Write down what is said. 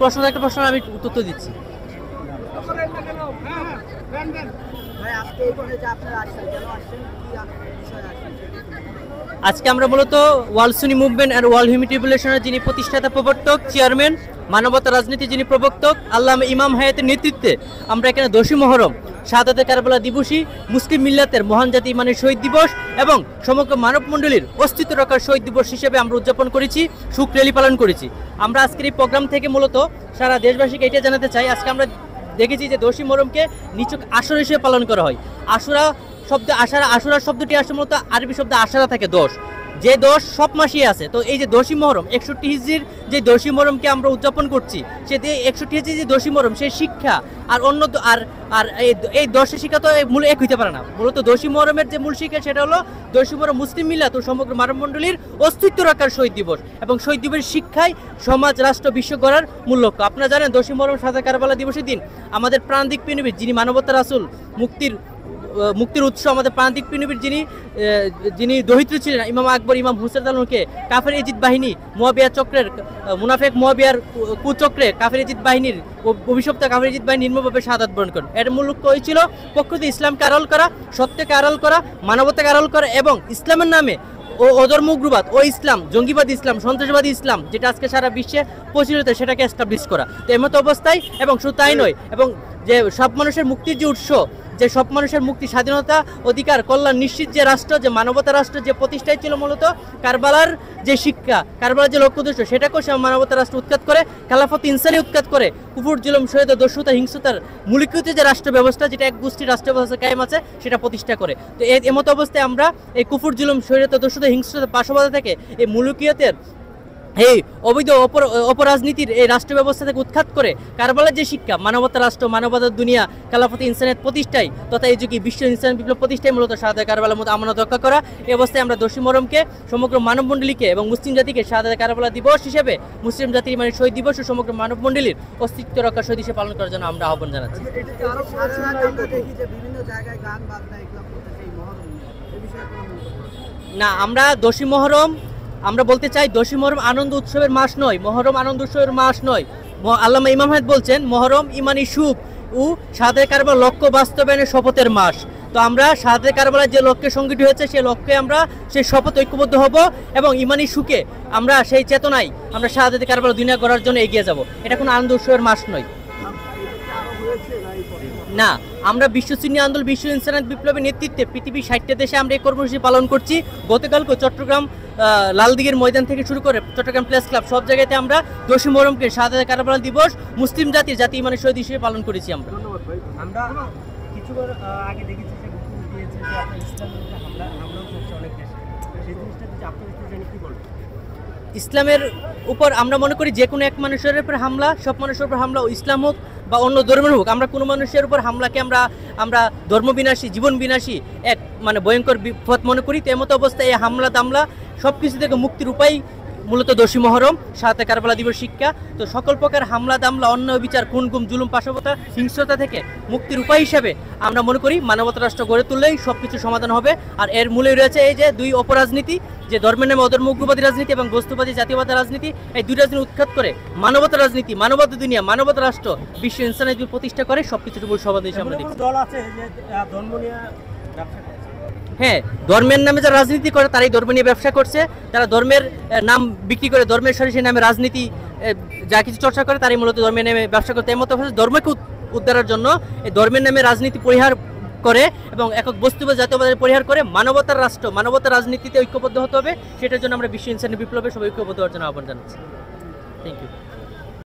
প্রশ্ন একটা প্রশ্ন আমি উত্তর দিচ্ছি। আজকে আমরা মূলত ওয়ার্ল্ড সুন্নি মুভমেন্ট আর ওয়ার্ল্ড হিউম্যানিটি রিভলিউশনের যিনি প্রতিষ্ঠাতা প্রবর্তক চেয়ারম্যান, মানবতা রাজনীতি যিনি প্রবর্তক আল্লামা ইমাম হায়াতের নেতৃত্বে আমরা এখানে 10ই মুহররম শাহাদাতে কারবালা দিবসী মুসলিম মিল্লাতের মহান জাতি ইমানের শহীদ দিবস এবং সমগ্র মানবমণ্ডলীর অস্তিত্ব রক্ষার শহীদ দিবস হিসেবে আমরা উদযাপন করেছি, শোক র্যালি পালন করেছি। আমরা আজকের এই প্রোগ্রাম থেকে মূলত সারা দেশবাসীকে এটা জানাতে চাই, আজকে আমরা দেখেছি যে 10ই মুহররমকে নিছক আশুরা হিসেবে পালন করা হয়। আশুরা শব্দটি আসলে মূলত আরবি শব্দ আশারা থেকে 10, যে 10 সব মাসেই আছে। তো এই যে 10ই মুহররম 61 হিজরির যে 10ই মুহররমকে আমরা উদযাপন করছি, সে 61 হিজরির যে 10ই মুহররম সেই শিক্ষা আর অন্য আর এই 10 শিক্ষা তো মূল এক হইতে পারে না। মূলত 10ই মুহররমের যে মূল শিক্ষা সেটা হলো 10ই মুহররম মুসলিম মিল্লাত ও সমগ্র মানবমণ্ডলীর অস্তিত্ব রক্ষার শহীদ দিবস এবং শহীদ দিবসের শিক্ষায় সমাজ রাষ্ট্র বিশ্ব গড়ার মূল লক্ষ্য। আপনারা জানেন 10ই মুহররম শাহাদাত কারবালা দিবসের দিন আমাদের প্রাণদিক নবী যিনি মানবতা রাসূল মুক্তির উৎস, আমাদের প্রান্তিক নবীর যিনি দহিত্র ছিলেন ইমাম আকবর ইমাম হুসেন আলমকে কাফের এজিদ বাহিনী মুয়াবিয়া চক্রের মুনাফেক মুয়াবিয়ার কুচক্রে কাফের এজিদ বাহিনীর অভিশপ্ত কাফের এজিদ বাহিনী নির্মমভাবে শাহাদাত বরণ করেন। এর মূল লক্ষ্য হয়েছিল প্রকৃত ইসলামকে আড়াল করা, সত্যকে আড়াল করা, মানবতাকে আড়াল করা এবং ইসলামের নামে ও অধর্ম উগ্রবাদ ও ইসলাম, জঙ্গিবাদী ইসলাম, সন্ত্রাসবাদী ইসলাম যেটা আজকে সারা বিশ্বে প্রচলিত সেটাকে এস্টাবলিশ করা। তো এমত অবস্থায় এবং শুধু তাই নয়, এবং যে সব মানুষের মুক্তির যে উৎস, যে সব মানুষের মুক্তি, স্বাধীনতা, অধিকার, কল্যাণ নিশ্চিত যে রাষ্ট্র, যে মানবতা রাষ্ট্র, যে প্রতিষ্ঠাই ছিল মূলত কারবালার যে শিক্ষা, কারবালার যে লক্ষ্য উদ্দেশ্য সেটাকেও সে মানবতা রাষ্ট্র উৎখাত করে, খেলাফত ইনসানি উৎখাত করে, কুফর জুলুম শহীদ দস্যুতা হিংসতার মূলীকৃত যে রাষ্ট্র ব্যবস্থা, যেটা এক গোষ্ঠীর রাষ্ট্র ব্যবস্থা কায়েম আছে সেটা প্রতিষ্ঠা করে। তো এমত অবস্থায় আমরা এই কুফর জুলুম শহীদ দস্যুতা হিংসতার পাশবাদা থেকে এই মুলুকিয়তের এই অবৈধ অপরাজনীতির এই রাষ্ট্র ব্যবস্থা থেকে উৎখাত করে কারবালার যে শিক্ষা, মানবতা রাষ্ট্র, মানবতার দুনিয়া, খেলাফত ইনসানিয়ত প্রতিষ্ঠায় তথা এই যুগে বিশ্ব ইনসান বিপ্লব প্রতিষ্ঠায় মূলত শাহাদাত কারবালার মতো আমানত রক্ষা করা। এই অবস্থায় আমরা 10ই মুহররমকে সমগ্র মানবমণ্ডলীকে এবং মুসলিম জাতিকে শাহাদাত কারবালা দিবস হিসেবে মুসলিম জাতির মানে শহীদ দিবস ও সমগ্র মানবমণ্ডলীর অস্তিত্ব রক্ষা শহীদ হিসেবে পালন করার জন্য আমরা আহ্বান জানাচ্ছি। না, আমরা 10ই মুহররম আমরা বলতে চাই 10ই মুহররম আনন্দ উৎসবের মাস নয়, মুহররম আনন্দ উৎসবের মাস নয়। আল্লামা ইমাম হায়াত বলছেন মুহররম ইমানি সুখ ও শাহাদাত কারবালার লক্ষ্য বাস্তবায়নের শপথের মাস। তো আমরা শাহাদাত কারবালার যে লক্ষ্যে সংগঠিত হয়েছে সেই লক্ষ্যে আমরা সেই শপথ ঐক্যবদ্ধ হব এবং ইমানি সুখে আমরা সেই চেতনায় আমরা শাহাদাত কারবালা দুনিয়া গড়ার জন্য এগিয়ে যাব। এটা কোনো আনন্দ উৎসবের মাস নয়। না, আমরা বিশ্ব সুন্নি আন্দোলন, বিশ্ব ইনসানিয়ত বিপ্লবের নেতৃত্বে পৃথিবীর 60টা দেশে আমরা এই কর্মসূচি পালন করছি। গতকালকে চট্টগ্রাম লালদিঘির ময়দান থেকে শুরু করে চট্টগ্রাম প্রেস ক্লাব সব জায়গাতে আমরা 10ই মুহররমকে শাহাদাত কারবালা দিবস মুসলিম জাতির জাতি ইমানের শহীদ হিসেবে পালন করেছি। আমরা কিছুবার আগে দেখেছি যে বক্তব্য দিয়েছে যে আপনার ইসলামের উপরে হামলা চলছে অনেক দেশে, সেই জিনিসটা যদি আপনার জানি কি বলবেন? ইসলামের উপর আমরা মনে করি যে কোনো এক মানুষের উপর হামলা, সব মানুষের উপর হামলা, ইসলাম হোক বা অন্য ধর্মের হোক, আমরা কোনো মানুষের উপর হামলাকে আমরা ধর্ম বিনাশী, জীবন বিনাশী এক মানে ভয়ঙ্কর বিপদ মনে করি। তো এমতো অবস্থায় এই হামলা দামলা সব কিছু থেকে মুক্তির উপায় মূলত 10ই মুহররম শাহাদাত কারবালা দিবস শিক্ষা। তো সকল প্রকার হামলা দামলা, অন্যায় বিচার, খুন গুম, জুলুম, পাশবতা, হিংস্রতা থেকে মুক্তির উপায় হিসাবে আমরা মনে করি মানবতা রাষ্ট্র গড়ে তুললেই সব কিছু সমাধান হবে। আর এর মূলে রয়েছে এই যে দুই অপরাজনীতি, যে ধর্মের নামে অধর্ম উগ্রবাদী রাজনীতি এবং বস্তুবাদী জাতীয়বাদী রাজনীতি, এই দুই রাজনীতি উৎখাত করে মানবতা রাজনীতি, মানবতা দুনিয়া, মানবতা রাষ্ট্র, বিশ্ব ইনসানিয়ত প্রতিষ্ঠা করে সব কিছুর উপর সমাধান হিসেবে আমরা দেখি। দল আছে যে ধর্ম নিয়ে ব্যবসা করে, হ্যাঁ, ধর্মের নামে যারা রাজনীতি করে তারাই ধর্ম নিয়ে ব্যবসা করছে। তারা ধর্মের নাম বিক্রি করে, ধর্মের সরাসরি নামে রাজনীতি যা কিছু চর্চা করে তারাই মূলত ধর্মের নামে ব্যবসা করতে। এমতো ধর্মকে উদ্ধারের জন্য এই ধর্মের নামে রাজনীতি পরিহার করে এবং একক বস্তুবাদ জাতীয়বাদের পরিহার করে মানবতার রাষ্ট্র, মানবতার রাজনীতিতে ঐক্যবদ্ধ হতে হবে। সেটার জন্য আমরা বিশ্ব ইনসানিয়ত বিপ্লবে সবাই ঐক্যবদ্ধ হওয়ার জন্য আহ্বান জানাচ্ছি। Thank you.